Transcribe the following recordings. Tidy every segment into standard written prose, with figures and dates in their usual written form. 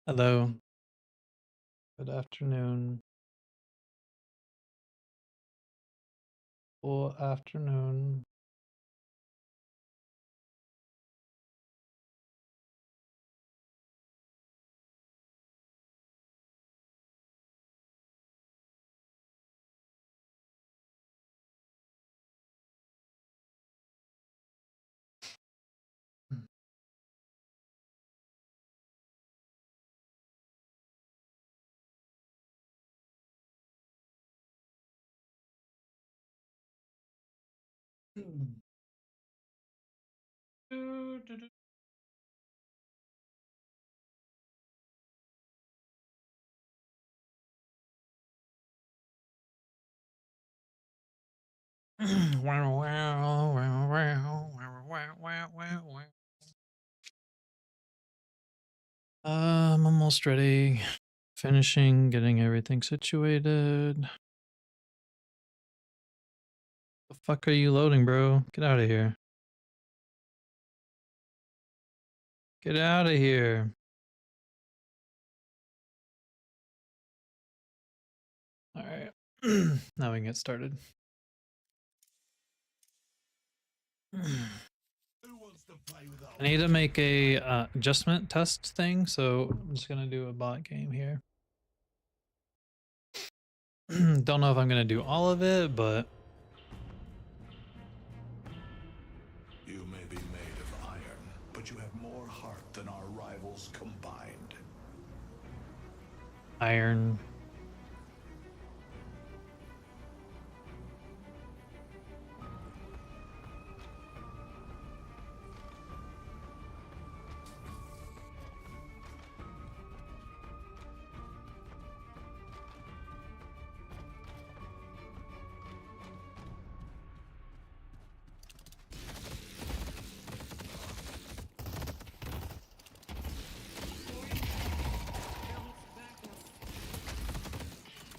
Hello. Good afternoon. Full afternoon. Wow, wow, wow, wow, wow, wow, wow, wow. I'm almost ready. Finishing, getting everything situated. The fuck are you loading, bro? Get out of here. Get out of here. All right. Now we can get started. I need to make a adjustment test thing, so I'm just gonna do a bot game here. Don't know if I'm gonna do all of it, but You may be made of iron, but you have more heart than our rivals combined. iron.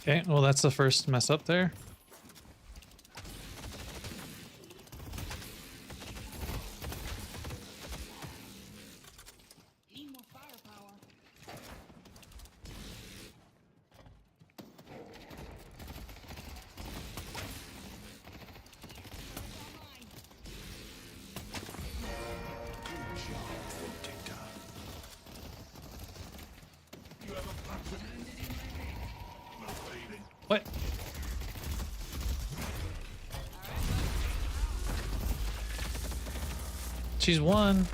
Okay, well that's the first mess up there. Need more firepower. Good job, Dicta. You have a pattern. No fading. What? She's won.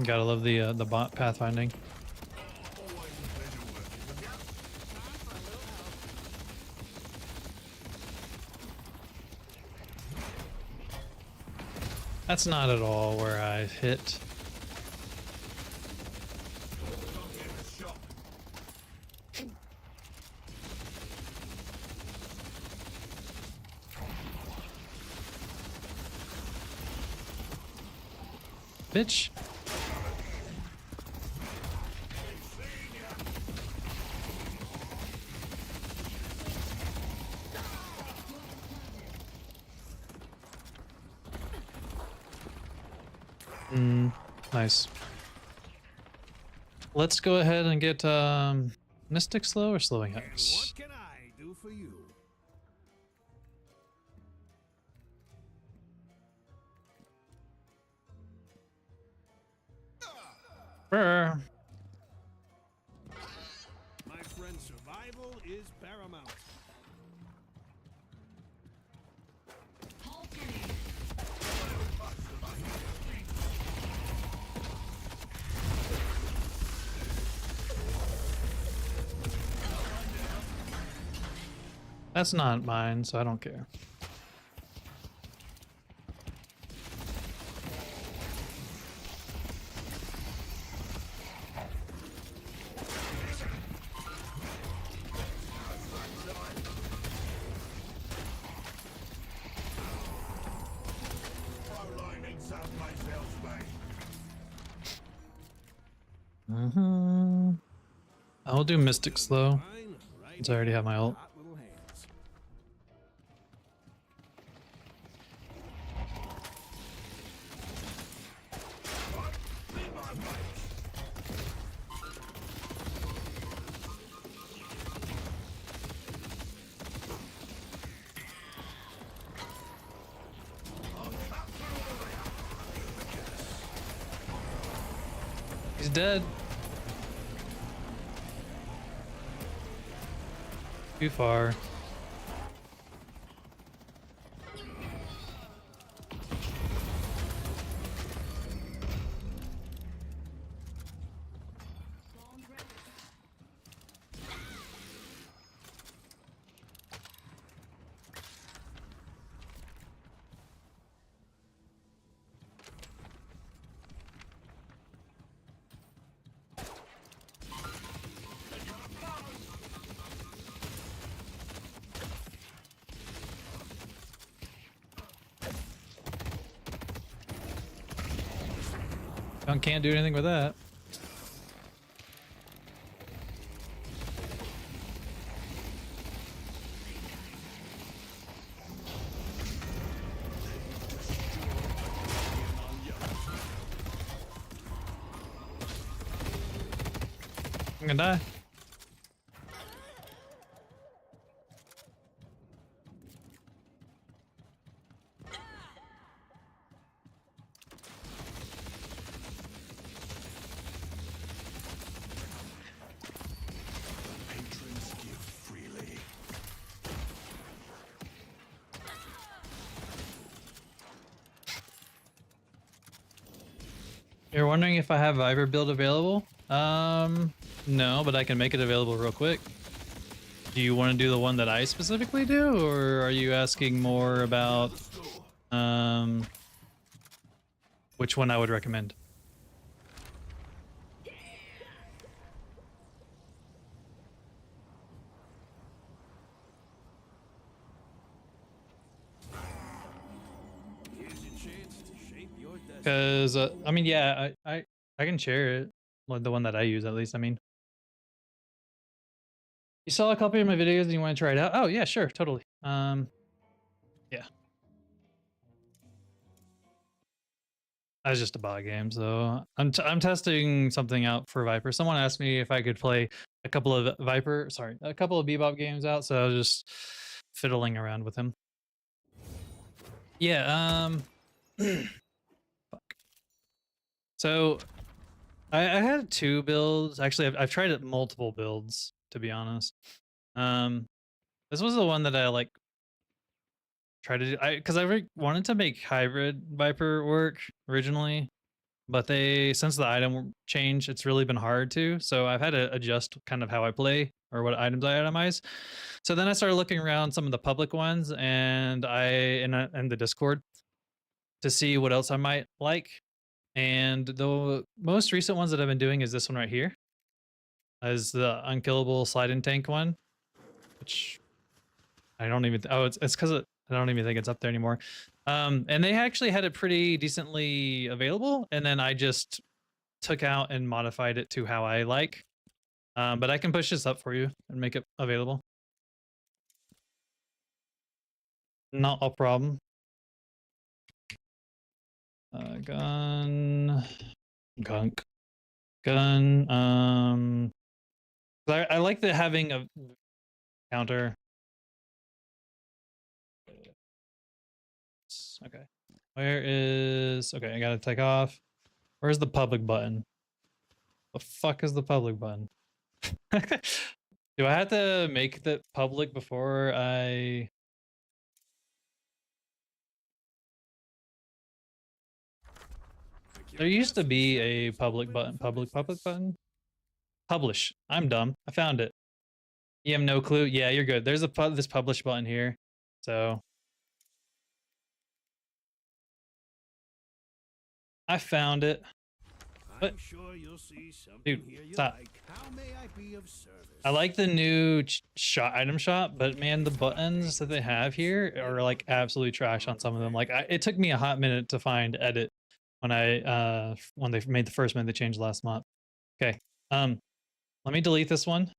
Gotta love the bot pathfinding. Always a pleasure working with you. Time for a little help. That's not at all where I hit. Don't get a shot. Bitch. Nice. Let's go ahead and get Mystic slow or slowing X. What can I do for you? Brr. My friend, survival is paramount. That's not mine, so I don't care. Pro-lining south myself, mate. I'll do Mystic slow, Fine, right since I already have my ult. hot little hands. He's dead. Too far. Can't do anything with that. I'm gonna die. Patrons give freely. You're wondering if I have Vyper build available? No, but I can make it available real quick. Do you want to do the one that I specifically do, or are you asking more about which one I would recommend? Here's your chance to shape your destiny. Because I mean, yeah, I can share it, like the one that I use at least. I mean, you saw a couple of my videos and you want to try it out? Oh yeah, sure, totally. Yeah. That was just a bot game, so I'm testing something out for Vyper. Someone asked me if I could play a couple of a couple of Bebop games out, so I was just fiddling around with him. Yeah, fuck. So I had two builds. Actually, I've tried it multiple builds, to be honest. This was the one that I like tried to do. Because I wanted to make hybrid Vyper work originally, but since the item change, it's really been hard to. So I've had to adjust kind of how I play or what items I itemize. So then I started looking around some of the public ones and in the Discord to see what else I might like. And the most recent ones that I've been doing is this one right here, as the unkillable slide-in tank one, which I don't even. Oh, it's because I don't even think it's up there anymore. And they actually had it pretty decently available, and then I just took out and modified it to how I like. But I can push this up for you and make it available. Not a problem. Gunk. Gun. I like having a counter. Okay. Okay, I gotta take off. Where's the public button? The fuck is the public button? Do I have to make the public before I... There used to be a public button. Public button? Publish. I'm dumb. I found it. You have no clue? Yeah, you're good. There's this publish button here. So I found it. I'm sure you'll see something Dude, here you stop. like. How may I be of service? I like the new item shop, but man, the buttons that they have here are like absolute trash on some of them. Like it took me a hot minute to find edit when they made the first one they changed last month. Okay. Let me delete this one.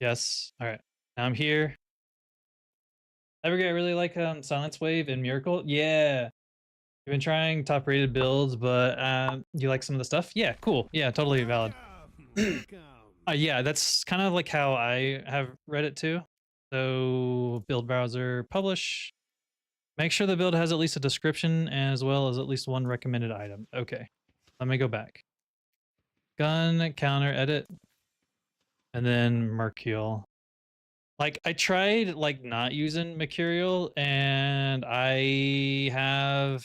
Yes. All right. Now I'm here. Evergrey, I really like Silence Wave and Miracle. Yeah. You've been trying top rated builds, but you like some of the stuff? Yeah, cool. Yeah, totally valid. Yeah, that's kind of like how I have read it too. So build browser, publish. Make sure the build has at least a description as well as at least one recommended item. Okay, let me go back. gun, counter, edit, and then Mercurial. Like I tried like not using Mercurial, and I have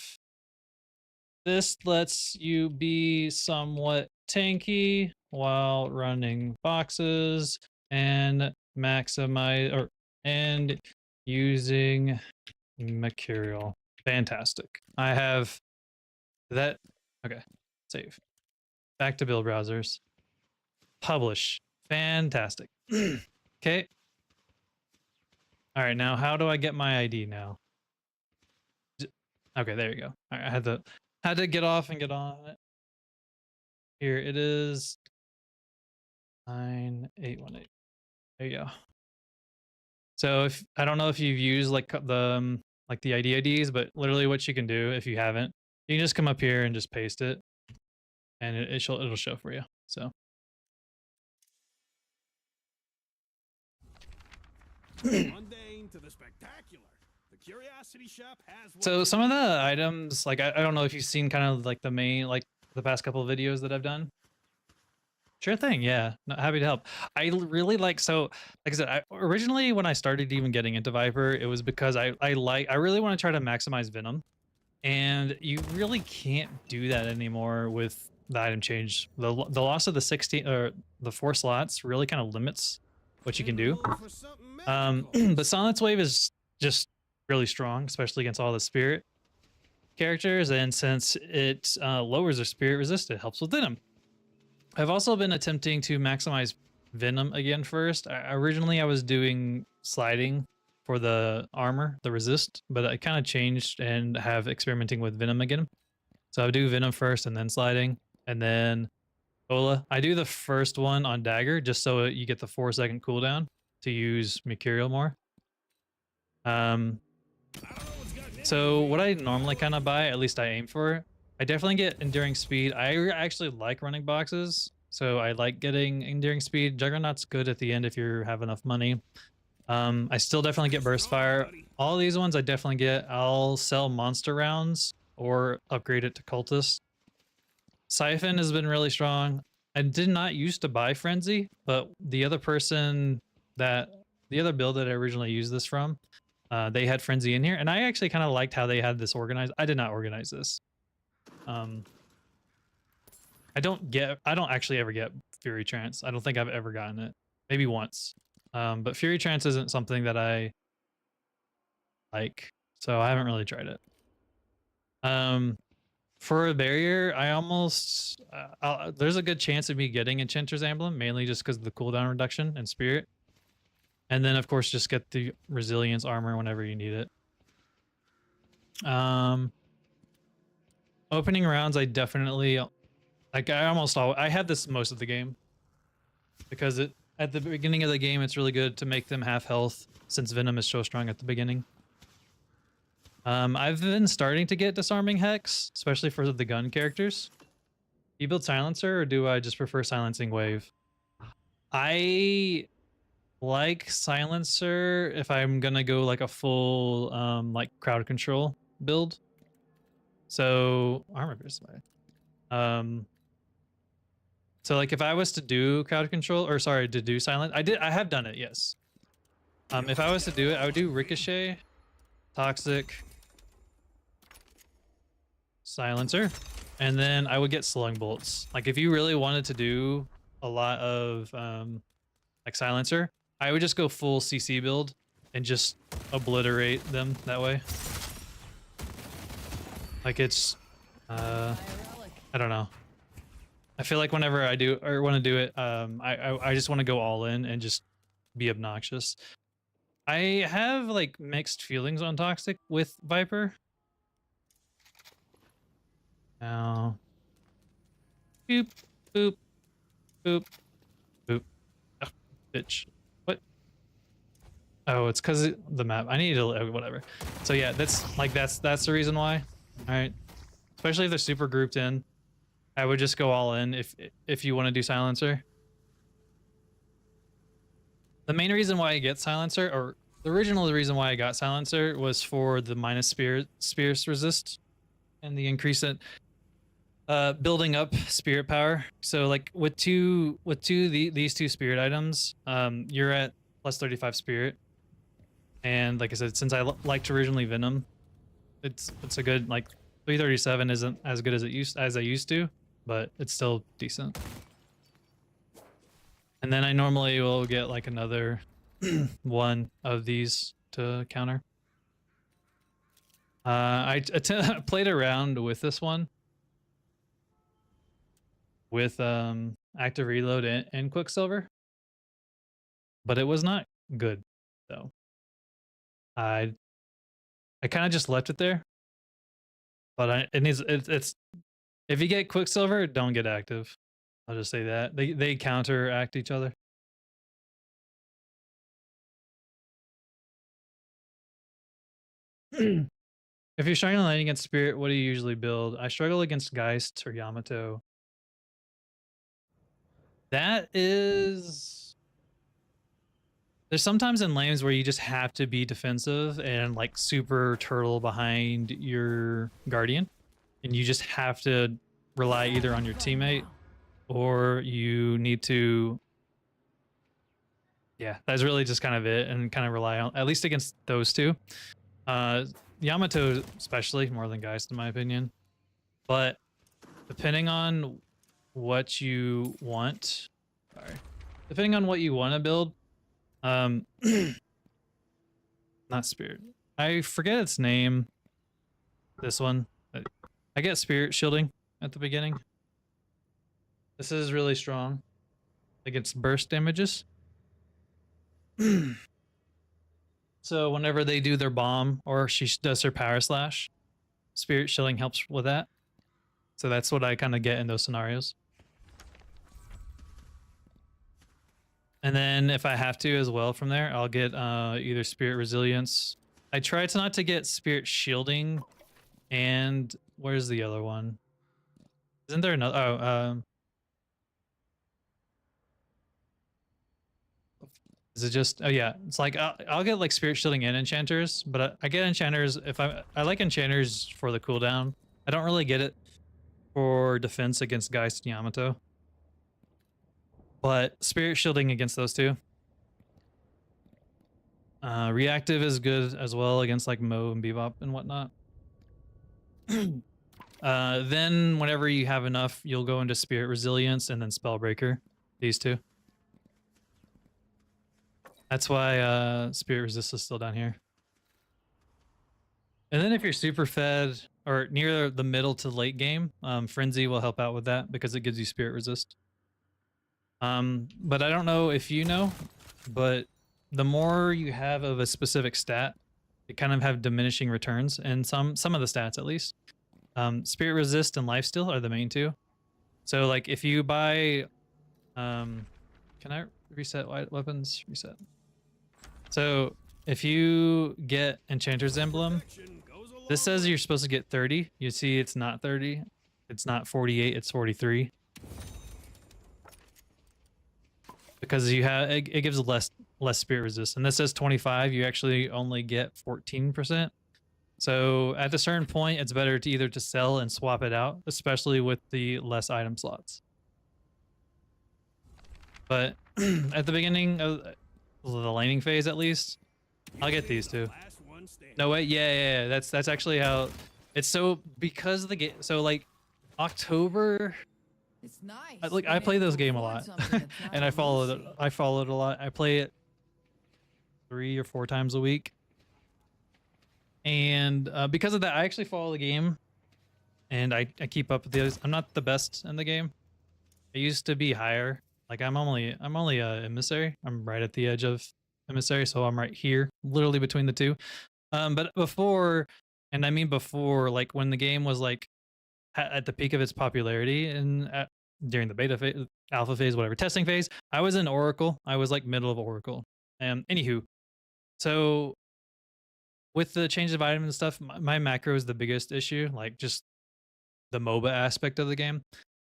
this lets you be somewhat tanky while running boxes and maximize or and using Mercurial. Fantastic. I have that. Okay, save. Back to build browsers. Publish. Fantastic. Okay. All right, now how do I get my ID now? Okay, there you go. All right, I had to get off and get on it. Here it is. 9818. There you go. So if I don't know if you've used like the ID IDs, but literally what you can do if you haven't, you can just come up here and just paste it, and it'll show for you. So Mundane to the spectacular. The Curiosity Shop has what so you some of need. the items, like I don't know if you've seen kind of like the main like the past couple of videos that I've done. Sure thing, yeah. No, happy to help. Really like so like I said, originally when I started even getting into Vyper, it was because I really want to try to maximize Venom. And you really can't do that anymore with the item change. The loss of the 16 or the 4 slots really kind of limits what you can In the do. mood for something magical. But Silence Wave is just really strong, especially against all the spirit characters, and since it lowers their spirit resist, it helps with Venom. I've also been attempting to maximize Venom again first. Originally I was doing sliding for the armor, the resist, but I kind of changed and have experimenting with Venom again. So I do Venom first and then sliding, and then Ola. I do the first one on Dagger just so you get the 4-second cooldown to use Mercurial more. So what I normally kind of buy, at least I aim for, I definitely get Enduring Speed. I actually like running boxes, so I like getting Enduring Speed. Juggernaut's good at the end if you have enough money. I still definitely get Burst Fire. All these ones I definitely get. I'll sell monster rounds or upgrade it to Cultist. Siphon has been really strong. I did not used to buy Frenzy, but the other build that I originally used this from, they had Frenzy in here, and I actually kind of liked how they had this organized. I did not organize this. I don't actually ever get Fury Trance. I don't think I've ever gotten it. Maybe once. But Fury Trance isn't something that I like, so I haven't really tried it. For a barrier, I almost there's a good chance of me getting Enchanter's Emblem, mainly just because of the cooldown reduction and spirit. And then of course just get the resilience armor whenever you need it. Opening rounds, I definitely like. I have this most of the game because at the beginning of the game it's really good to make them half health since Venom is so strong at the beginning. I've been starting to get disarming hex, especially for the gun characters. Do you build silencer or do I just prefer silencing wave? I like silencer if I'm gonna go like a full like crowd control build. So armor burst. So like if I was to do crowd control, or sorry, to do silent, I have done it, yes. If I was to do it, I would do ricochet, toxic, silencer, and then I would get slowing bolts. Like if you really wanted to do a lot of like silencer, I would just go full CC build and just obliterate them that way. Like it's I don't know. I feel like whenever I do or want to do it, I just want to go all in and just be obnoxious. I have like mixed feelings on toxic with Vyper. Now, boop, boop, boop, boop. Oh, bitch. What? Oh, it's because the map. I need to whatever. So yeah, that's the reason why. All right, especially if they're super grouped in. I would just go all in if you want to do silencer. The main reason why I get silencer, or the original reason why I got silencer, was for the minus spears resist and the increase it. building up spirit power. So like with these two spirit items, you're at plus 35 spirit. And like I said, since I liked originally Venom, it's a good, like 337 isn't as good as I used to, but it's still decent. And then I normally will get like another one of these to counter. I played around with this one with active reload and Quicksilver, but it was not good though. I kind of just left it there, but it's if you get Quicksilver, don't get active. I'll just say that they counteract each other. If you're struggling against Spirit, what do you usually build? I struggle against Geist or Yamato. That is... There's sometimes in lanes where you just have to be defensive and like super turtle behind your Guardian. And you just have to rely either on your teammate or you need to... Yeah, that's really just kind of it, and kind of rely on, at least against those two. Yamato especially, more than Geist in my opinion. But depending on what you want... Sorry. Depending on what you want to build, not Spirit. I forget its name. This one. I get Spirit Shielding at the beginning. This is really strong against burst damages. So whenever they do their bomb or she does her power slash, Spirit Shielding helps with that. So that's what I kind of get in those scenarios. And then if I have to as well from there, I'll get either Spirit Resilience. I try to not to get Spirit Shielding, and where's the other one? Isn't there another? Oh, is it just? Oh yeah, it's like I'll get like Spirit Shielding and Enchanters, but I get Enchanters if I like Enchanters for the cooldown. I don't really get it for defense against Geist and Yamato. But Spirit Shielding against those two. Reactive is good as well against like Mo and Bebop and whatnot. Then whenever you have enough, you'll go into Spirit Resilience and then Spellbreaker. These two. That's why Spirit Resist is still down here. And then if you're super fed or near the middle to late game, Frenzy will help out with that because it gives you Spirit Resist. But I don't know if you know, but the more you have of a specific stat, they kind of have diminishing returns, and some of the stats at least. Spirit Resist and Lifesteal are the main two. So like if you buy, can I reset weapons? Reset. So if you get Enchanter's Emblem, this says you're supposed to get 30. You see it's not 30. It's not 48, it's 43. Because you have it gives less Spirit Resist, and this says 25. You actually only get 14%. So at a certain point, it's better to either to sell and swap it out, especially with the less item slots. But at the beginning of the laning phase, at least, I'll get these two. No wait, yeah. That's actually how it's. So because of the game, so like October. It's nice. I play this game a lot, and I follow it. I follow it a lot. I play it 3 or 4 times a week, and because of that, I actually follow the game, and I keep up with the others. I'm not the best in the game. I used to be higher. Like I'm only a emissary. I'm right at the edge of emissary, so I'm right here, literally between the two. But before, and I mean before, like when the game was like at the peak of its popularity and during the beta phase, alpha phase, whatever, testing phase, I was in Oracle. I was like middle of Oracle. Anywho, so with the change of items and stuff, my macro is the biggest issue, like just the MOBA aspect of the game.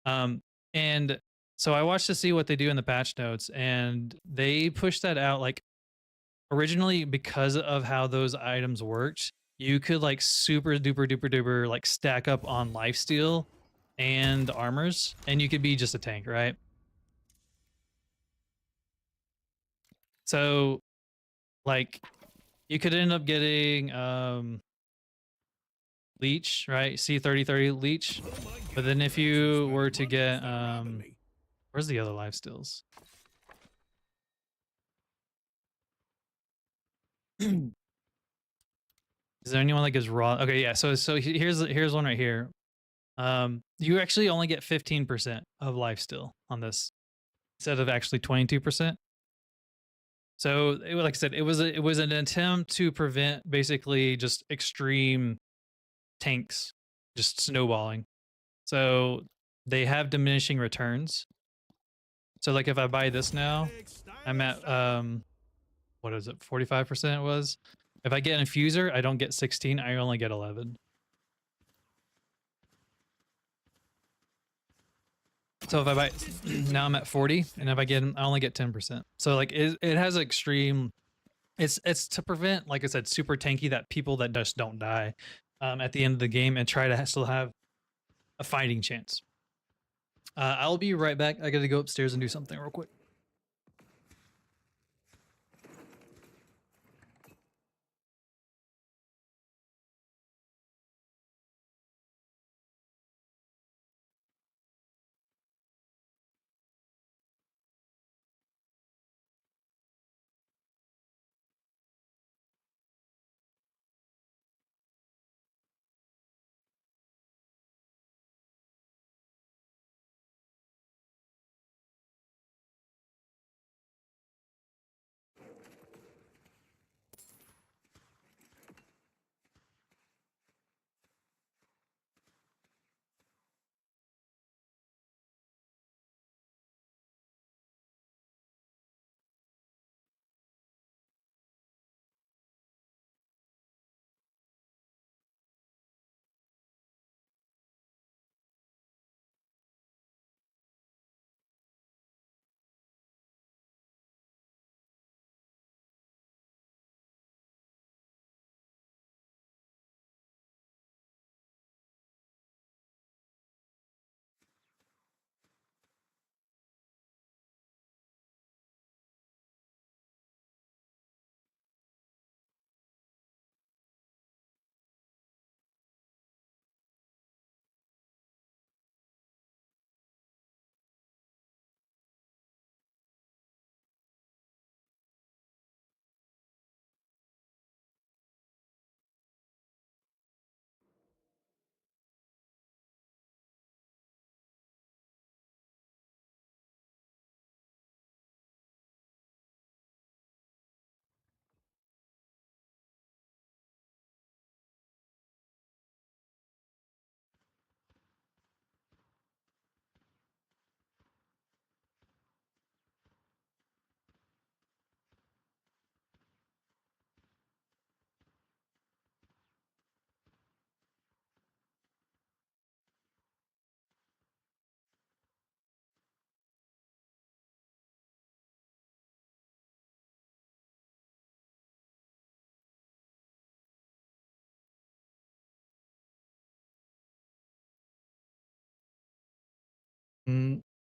And so I watched to see what they do in the patch notes, and they pushed that out. Like originally, because of how those items worked, you could like super duper like stack up on lifesteal and armors, and you could be just a tank, right? So, like, you could end up getting leech, right? C3030 leech. Oh my But then God, if that's you some were spending to money get instead of robbing me. where's the other life steals? Is there anyone that gives raw? Okay, yeah. So here's one right here. You actually only get 15% of life steal on this instead of actually 22%. So like I said, it was an attempt to prevent basically just extreme tanks just snowballing. So they have diminishing returns. So like if I buy this now, I'm at what is it, 45% was. If I get infuser, I don't get 16, I only get 11. So if I buy now I'm at 40, and if I only get 10%. So like it has extreme. It's to prevent, like I said, super tanky, that people that just don't die at the end of the game and try to still have a fighting chance. I'll be right back. I gotta go upstairs and do something real quick.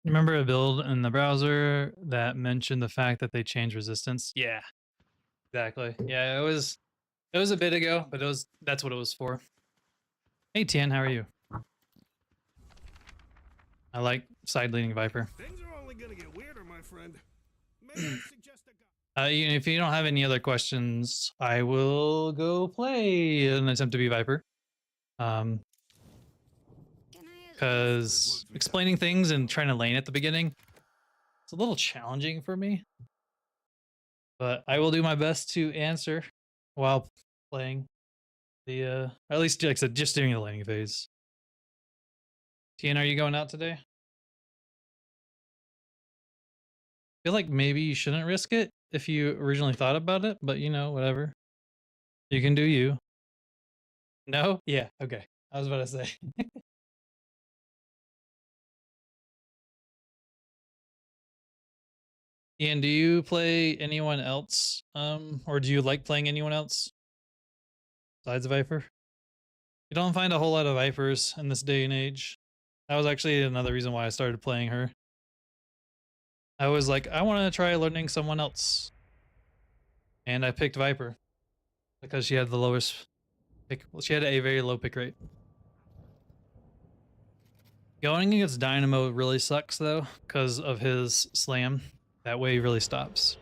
Remember a build in the browser that mentioned the fact that they changed resistance? Yeah, exactly. Yeah, it was a bit ago, but that's what it was for. Hey Tien, how are you? I like side leaning Viper. Things are only gonna get weirder, my friend. Maybe I suggest a guy. If you don't have any other questions, I will go play an attempt to be Viper. Because explaining things and trying to lane at the beginning, it's a little challenging for me. But I will do my best to answer while playing the, or at least, like I said, just doing the laning phase. Tien, are you going out today? I feel like maybe you shouldn't risk it if you originally thought about it, but you know, whatever. You can do you. No? Yeah, okay. I was about to say. Ian, do you play anyone else? Or do you like playing anyone else besides Viper? You don't find a whole lot of Vipers in this day and age. That was actually another reason why I started playing her. I was like, I want to try learning someone else. And I picked Vyper because she had the lowest pick. Well, she had a very low pick rate. Going against Dynamo really sucks though, because of his slam. That way he really stops.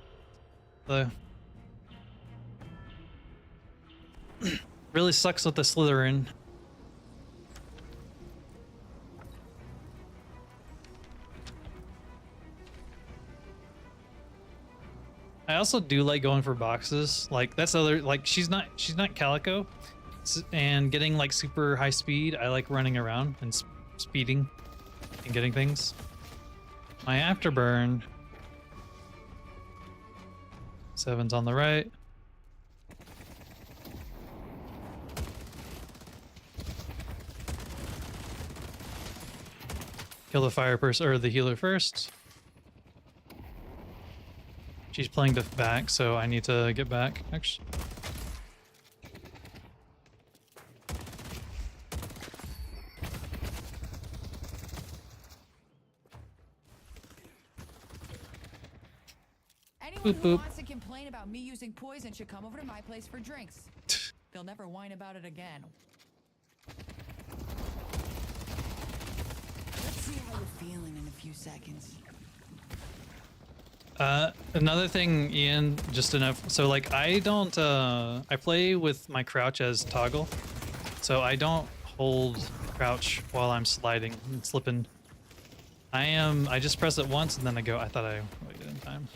So, really sucks with the Slytherin. I also do like going for boxes. Like that's other like she's not Calico, and getting like super high speed. I like running around and speeding and getting things. My afterburn. 7's on the right. Kill the fire person or the healer first. She's playing back, so I need to get back, actually. Anyone Boop, who boop. wants to complain about me using poison should come over to my place for drinks. They'll never whine about it again. Let's see how you're feeling in a few seconds. Another thing, Ian, just enough. So like I don't, I play with my crouch as toggle. So I don't hold crouch while I'm sliding and slipping. I just press it once and then I go, I thought I waited in time.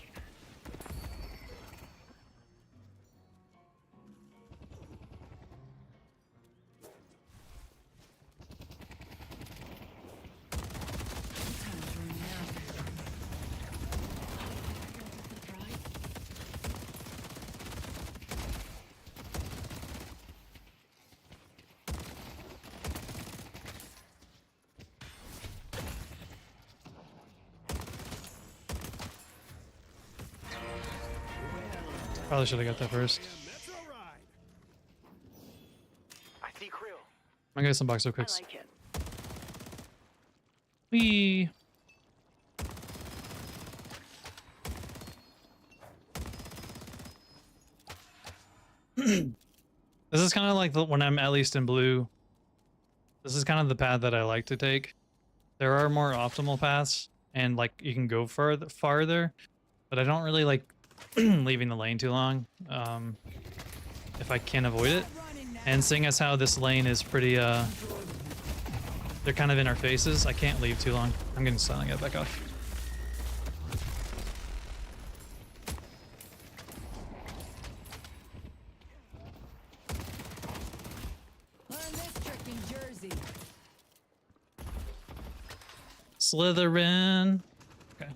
Time's running out. Probably should have got that first. Metro ride. I see crew. I'm gonna get some boxo I quicks. like it. Whee! This is kind of like when I'm at least in blue. This is kind of the path that I like to take. There are more optimal paths, and like you can go farther, but I don't really like leaving the lane too long if I can avoid it. And seeing as how this lane is pretty they're kind of in our faces, I can't leave too long. I'm getting silent, get back off. Learn this trick in Jersey. Slytherin. Okay.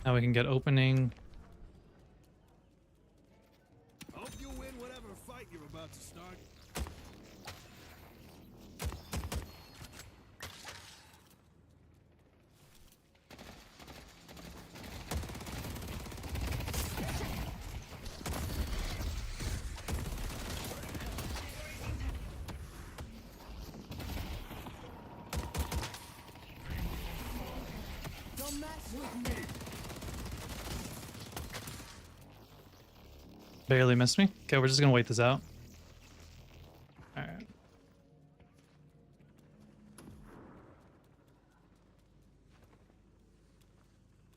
Now we can get opening. Hope you win whatever fight you're about to start. Don't mess with me. Barely missed me. Okay, we're just gonna wait this out. Alright.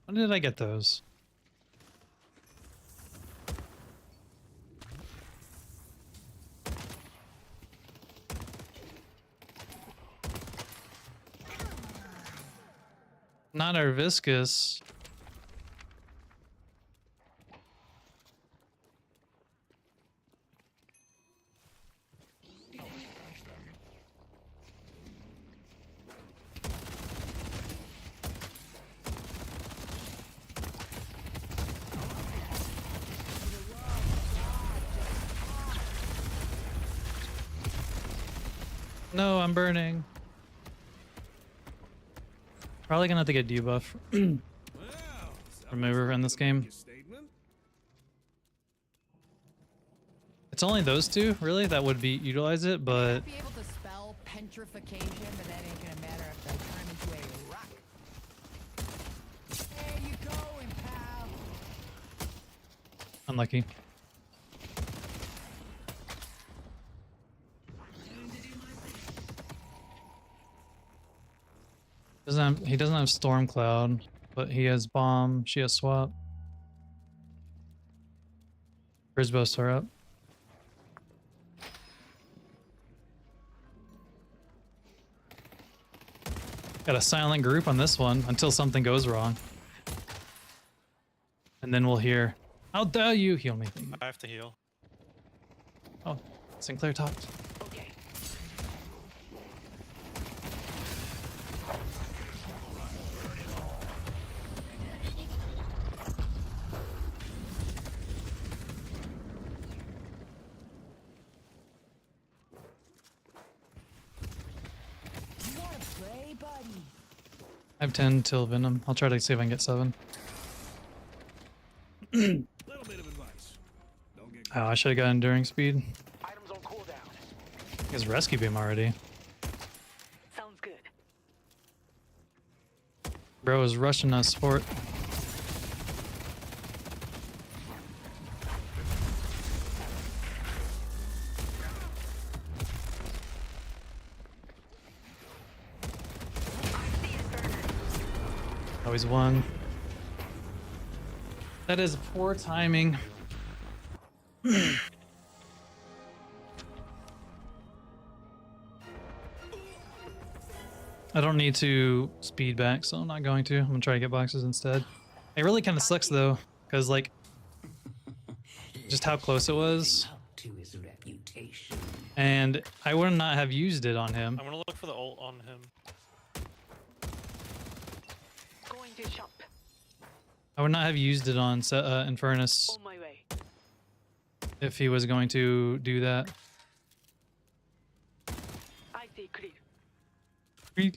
When did I get those? Not our viscous. No, I'm burning. Probably gonna have to get debuff Well, remover in this game. your statement. It's only those two, really, that would be utilize it, but Be able to spell petrification, but that ain't gonna matter if I turn into a rock. There you going, pal. Unlucky. He doesn't have Storm Cloud, but he has Bomb. She has Swap. Grisbo's her up. Got a silent group on this one until something goes wrong. And then we'll hear, "How dare you heal me?" I have to heal. Oh, Sinclair talked. Okay. You wanna play, buddy? I have 10 till Venom. I'll try to see if I can get 7. Little bit of advice. Don't get Oh, I should have got Enduring Speed. Items on cooldown. He has Rescue Beam already. Sounds good. Bro is rushing us for it. Oh, he's won. That is poor timing. I don't need to speed back, so I'm not going to. I'm gonna try to get boxes instead. It really kind of sucks though, because like, just how close it was. To his reputation. And I would not have used it on him. I'm gonna look for the ult on him. Going to shop. I would not have used it on Infernus On my way. if he was going to do that. I see clear. a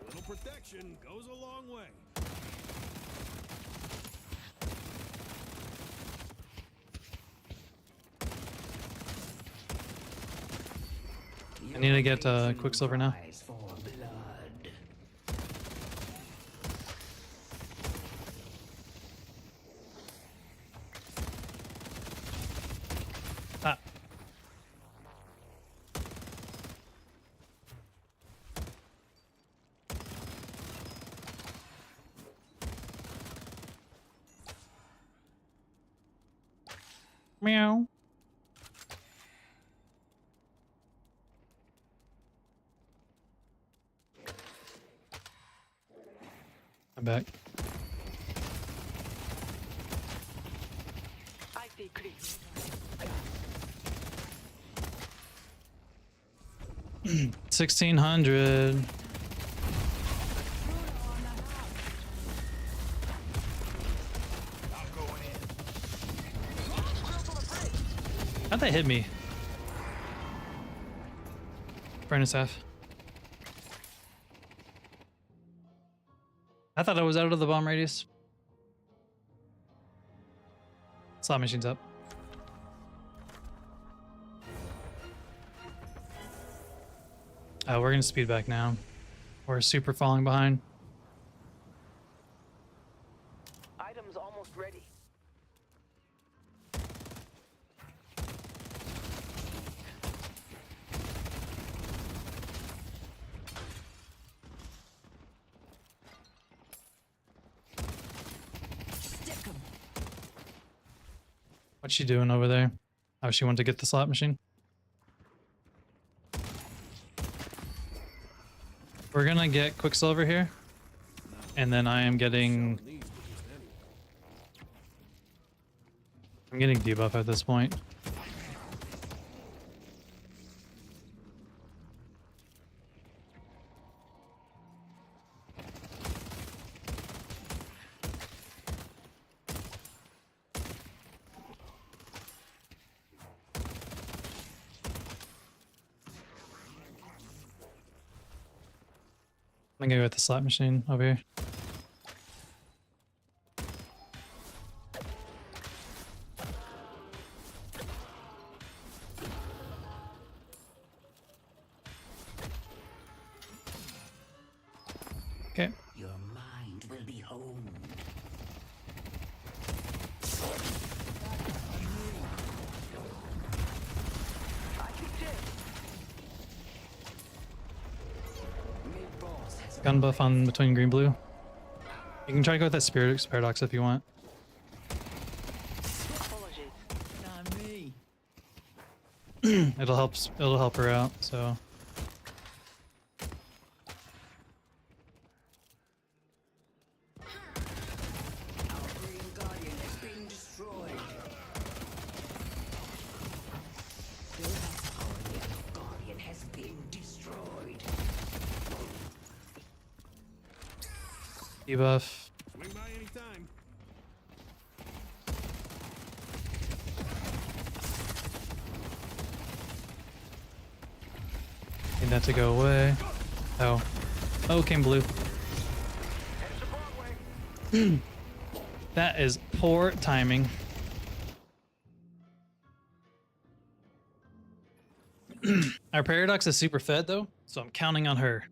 little protection goes a long way. I need to get Quicksilver now. Cries for blood. Ah. Meow. I'm back. I see clear. 1600. How'd that hit me? Furnace F. I thought I was out of the bomb radius. Slot machine's up. We're gonna speed back now. We're super falling behind. Items almost ready. Stick 'em. What's she doing over there? Oh, she wanted to get the slot machine. We're gonna get Quicksilver here. And then I am getting... I'm getting debuff at this point. I'm gonna go with the slot machine over here. gun buff on between green blue. You can try to go with that spirit paradox if you want. Apologies. Not me. It'll help her out. So debuff. Swing by anytime. Need that to go away. Oh, came blue. That is poor timing. Our paradox is super fed though, so I'm counting on her.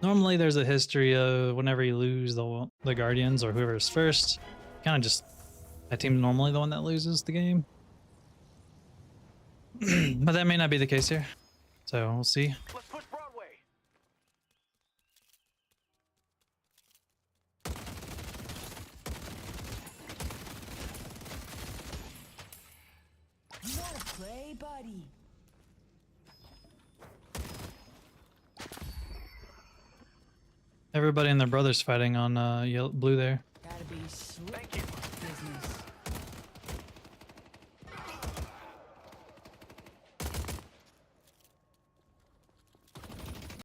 Normally there's a history of whenever you lose the Guardians or whoever's first, kind of just that team's normally the one that loses the game. But that may not be the case here. So we'll see. Let's push Broadway. You wanna play, buddy? Everybody and their brothers fighting on blue there. Gotta be slick. Thank you.